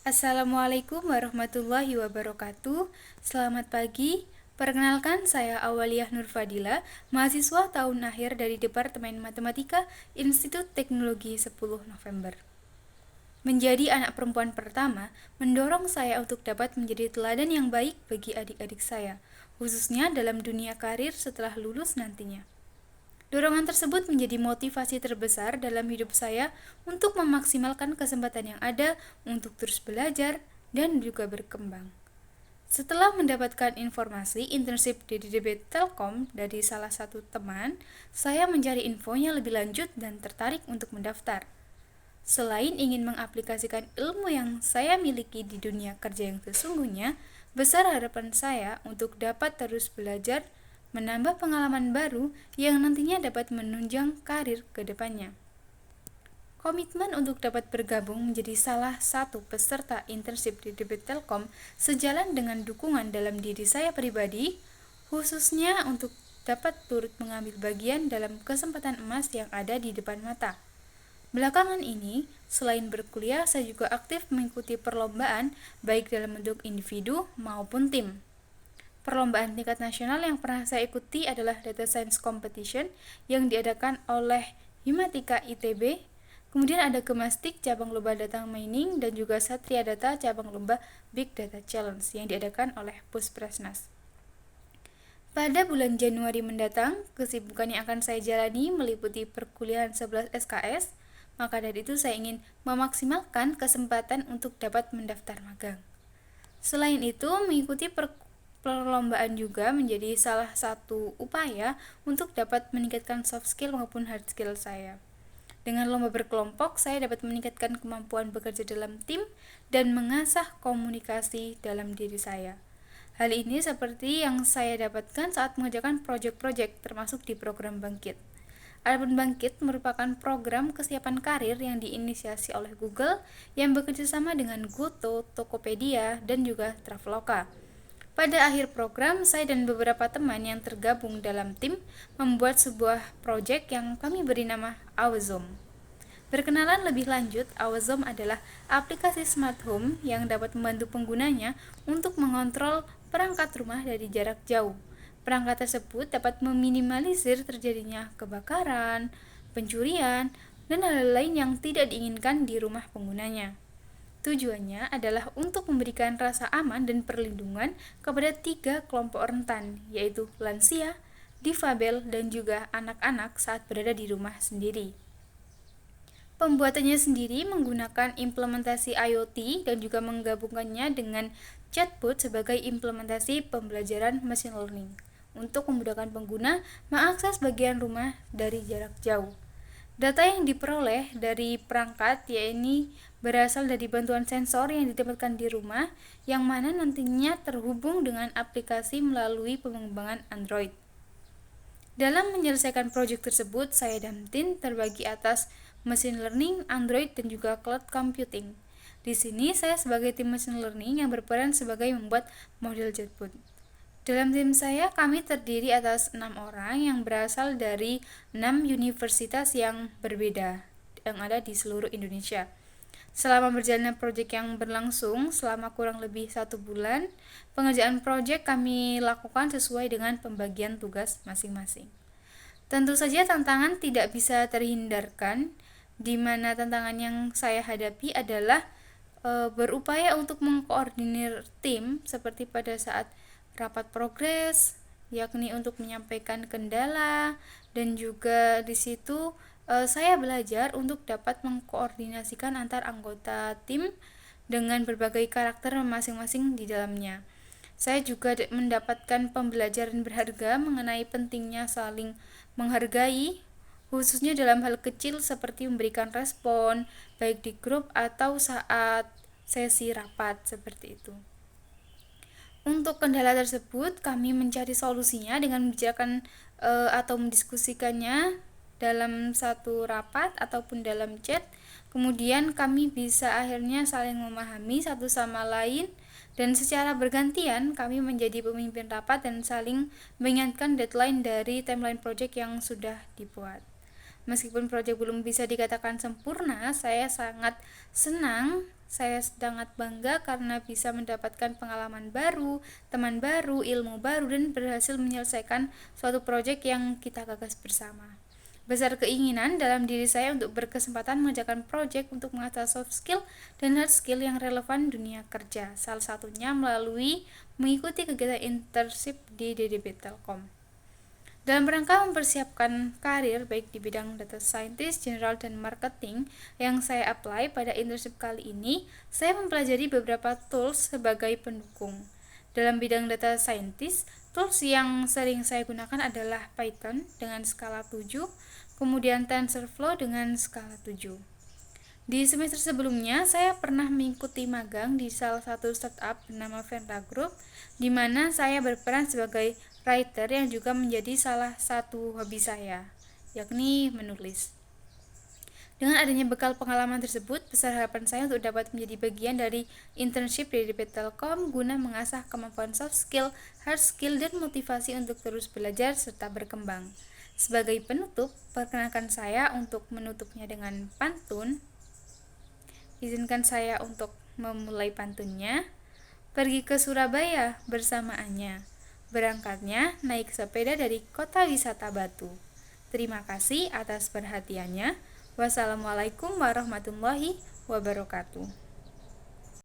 Assalamualaikum warahmatullahi wabarakatuh. Selamat pagi. Perkenalkan, saya Awaliyah Nurfadila, mahasiswa tahun akhir dari Departemen Matematika Institut Teknologi 10 November. Menjadi anak perempuan pertama mendorong saya untuk dapat menjadi teladan yang baik bagi adik-adik saya, khususnya dalam dunia karir setelah lulus nantinya. Dorongan tersebut menjadi motivasi terbesar dalam hidup saya untuk memaksimalkan kesempatan yang ada untuk terus belajar dan juga berkembang. Setelah mendapatkan informasi internship di DDB Telkom dari salah satu teman, saya mencari infonya lebih lanjut dan tertarik untuk mendaftar. Selain ingin mengaplikasikan ilmu yang saya miliki di dunia kerja yang sesungguhnya, besar harapan saya untuk dapat terus belajar, menambah pengalaman baru yang nantinya dapat menunjang karir ke depannya. Komitmen untuk dapat bergabung menjadi salah satu peserta internship di DB Telkom sejalan dengan dukungan dalam diri saya pribadi, khususnya untuk dapat turut mengambil bagian dalam kesempatan emas yang ada di depan mata. Belakangan ini, selain berkuliah, saya juga aktif mengikuti perlombaan baik dalam bentuk individu maupun tim. Perlombaan tingkat nasional yang pernah saya ikuti adalah Data Science Competition yang diadakan oleh Himatika ITB, kemudian ada Gemastik cabang lomba data mining, dan juga Satria Data cabang lomba Big Data Challenge yang diadakan oleh Puspresnas. Pada bulan Januari mendatang, kesibukan yang akan saya jalani meliputi perkuliahan 11 SKS, maka dari itu saya ingin memaksimalkan kesempatan untuk dapat mendaftar magang. Selain itu, mengikuti perlombaan juga menjadi salah satu upaya untuk dapat meningkatkan soft skill maupun hard skill saya. Dengan lomba berkelompok, saya dapat meningkatkan kemampuan bekerja dalam tim dan mengasah komunikasi dalam diri saya. Hal ini seperti yang saya dapatkan saat mengerjakan proyek-proyek termasuk di program Bangkit. Adapun Bangkit merupakan program kesiapan karir yang diinisiasi oleh Google yang bekerjasama dengan Goto, Tokopedia, dan juga Traveloka. Pada akhir program, saya dan beberapa teman yang tergabung dalam tim membuat sebuah proyek yang kami beri nama Awazom. Perkenalan lebih lanjut, Awazom adalah aplikasi smart home yang dapat membantu penggunanya untuk mengontrol perangkat rumah dari jarak jauh. Perangkat tersebut dapat meminimalisir terjadinya kebakaran, pencurian, dan hal lain yang tidak diinginkan di rumah penggunanya. Tujuannya adalah untuk memberikan rasa aman dan perlindungan kepada 3 kelompok rentan, yaitu lansia, difabel, dan juga anak-anak saat berada di rumah sendiri. Pembuatannya sendiri menggunakan implementasi IoT dan juga menggabungkannya dengan chatbot sebagai implementasi pembelajaran machine learning untuk memudahkan pengguna mengakses bagian rumah dari jarak jauh. Data yang diperoleh dari perangkat yakni berasal dari bantuan sensor yang ditempatkan di rumah, yang mana nantinya terhubung dengan aplikasi melalui pengembangan Android. Dalam menyelesaikan proyek tersebut, saya dan tim terbagi atas machine learning, Android, dan juga cloud computing. Di sini saya sebagai tim machine learning yang berperan sebagai membuat model chatbot. Dalam tim saya, kami terdiri atas 6 orang yang berasal dari 6 universitas yang berbeda yang ada di seluruh Indonesia. Selama berjalannya proyek yang berlangsung selama kurang lebih 1 bulan, pengerjaan proyek kami lakukan sesuai dengan pembagian tugas masing-masing. Tentu saja tantangan tidak bisa terhindarkan, di mana tantangan yang saya hadapi adalah berupaya untuk mengkoordinir tim seperti pada saat rapat progres, yakni untuk menyampaikan kendala, dan juga di situ saya belajar untuk dapat mengkoordinasikan antar anggota tim dengan berbagai karakter masing-masing di dalamnya. Saya juga mendapatkan pembelajaran berharga mengenai pentingnya saling menghargai, khususnya dalam hal kecil seperti memberikan respon, baik di grup atau saat sesi rapat seperti itu. Untuk kendala tersebut, kami mencari solusinya dengan membicarakan atau mendiskusikannya dalam satu rapat ataupun dalam chat. Kemudian kami bisa akhirnya saling memahami satu sama lain, dan secara bergantian kami menjadi pemimpin rapat dan saling mengingatkan deadline dari timeline project yang sudah dibuat. Meskipun proyek belum bisa dikatakan sempurna, saya sangat senang Saya sangat bangga karena bisa mendapatkan pengalaman baru, teman baru, ilmu baru, dan berhasil menyelesaikan suatu proyek yang kita gagas bersama. Besar keinginan dalam diri saya untuk berkesempatan mengerjakan proyek untuk mengasah soft skill dan hard skill yang relevan dunia kerja. Salah satunya melalui mengikuti kegiatan internship di DDB Telkom. Dalam rangka mempersiapkan karir baik di bidang data scientist, general, dan marketing yang saya apply pada internship kali ini, saya mempelajari beberapa tools sebagai pendukung. Dalam bidang data scientist, tools yang sering saya gunakan adalah Python dengan skala 7, kemudian TensorFlow dengan skala 7. Di semester sebelumnya, saya pernah mengikuti magang di salah satu startup bernama Venta Group, di mana saya berperan sebagai writer yang juga menjadi salah satu hobi saya, yakni menulis. Dengan adanya bekal pengalaman tersebut, besar harapan saya untuk dapat menjadi bagian dari internship di DP Telkom guna mengasah kemampuan soft skill, hard skill, dan motivasi untuk terus belajar serta berkembang. Sebagai penutup, perkenalkan saya untuk menutupnya dengan pantun. Izinkan saya untuk memulai pantunnya. Pergi ke Surabaya bersamaannya. Berangkatnya naik sepeda dari kota wisata Batu. Terima kasih atas perhatiannya. Wassalamualaikum warahmatullahi wabarakatuh.